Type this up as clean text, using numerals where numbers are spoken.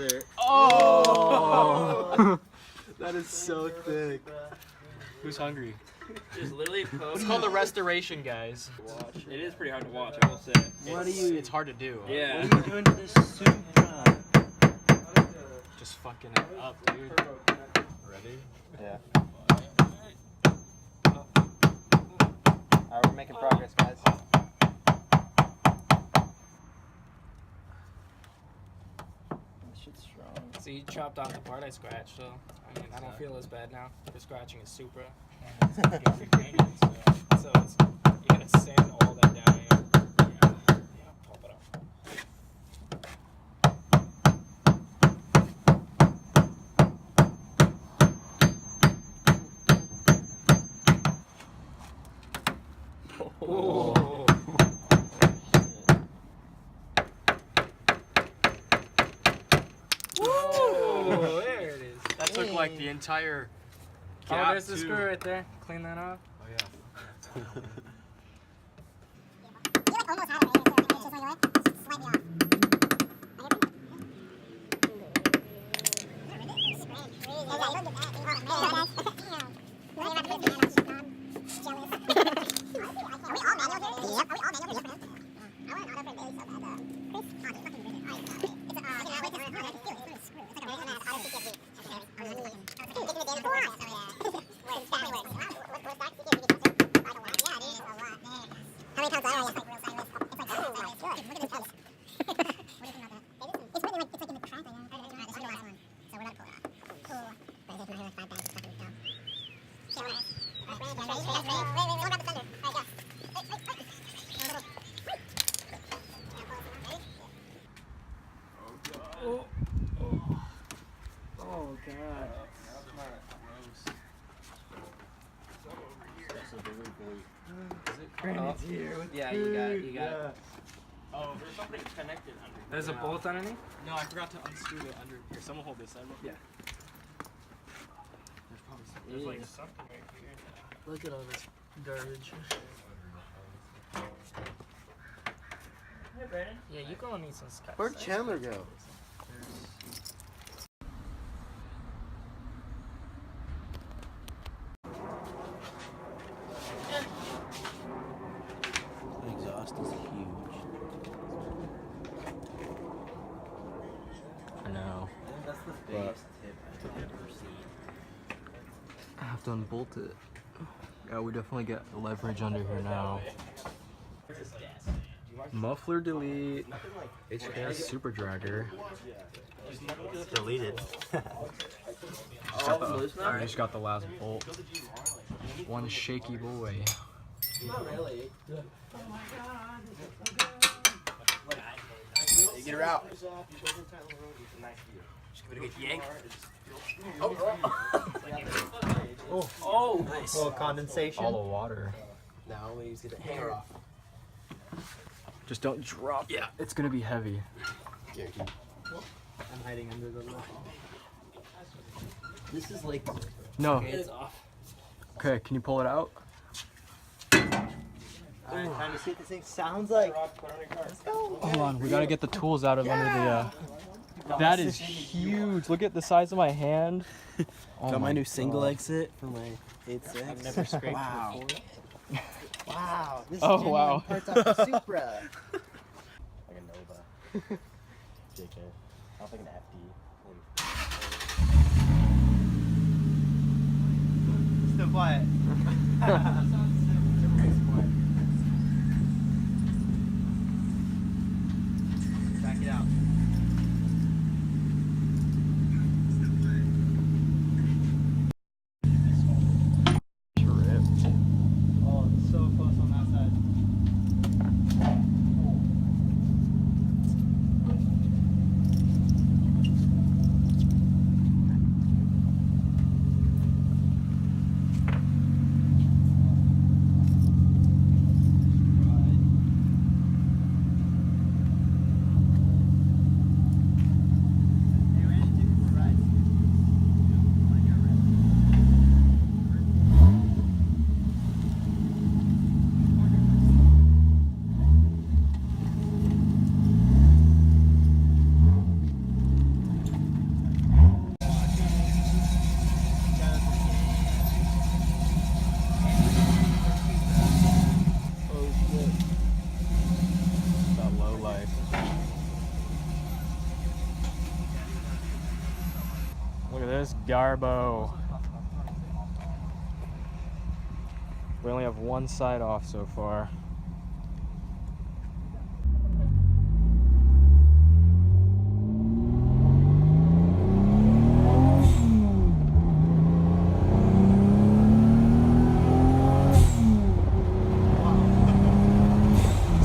it. Oh! That is so thick. Who's hungry? Just literally poke. It's called the restoration, guys. Watch. It is pretty hard to watch, I will say. It's hard to do. Yeah. What are you doing to this supra? Just fucking it up, dude. Ready? Yeah. Alright, we're making progress, guys. This shit's strong. So you chopped off the part I scratched, so I mean I don't feel as bad now for scratching a Supra. So it's, you gotta sand all that down here. Yeah, pump it up. Oh. Oh, there it is. That took like the entire Oh, gap there's the too. screw right there. Clean that off. Oh yeah. Oh god. Brandon's here with Yeah, food. you got it. Oh, there's something connected under. There's a bolt underneath? No, I forgot to unscrew it under here. Someone hold this side. Yeah. There's probably something. There's like something right here. Look at all this garbage. Hey, Brandon. Yeah, you gonna need some Scotch. Where'd Chandler go? The exhaust is huge. I know. That's the biggest tip I've ever seen. I have to unbolt it. Yeah, we definitely get leverage under here now. Muffler delete. HKS super dragger. Deleted. I just got the last bolt. One shaky boy. Not really. Get her out. Just give it a good yank. Oh, nice. A little condensation. All the water. Now we need to get the hanger off. Just don't drop. Yeah, it's gonna be heavy. I'm hiding under the lip. This is like. No. It's off. Okay, can you pull it out? Alright, time to see what this thing sounds like. Let's go. Hold on, we gotta get the tools out of under the. That is huge. Look at the size of my hand. Oh Got my new single exit for my 8.6. I've never scraped Wow. before. Wow. This is Oh, genuine wow. parts off the Supra. Like a Nova. JK. I don't think an FD. Still quiet. Back it out. Oh, it's so close on that side. Garbo. We only have one side off so far.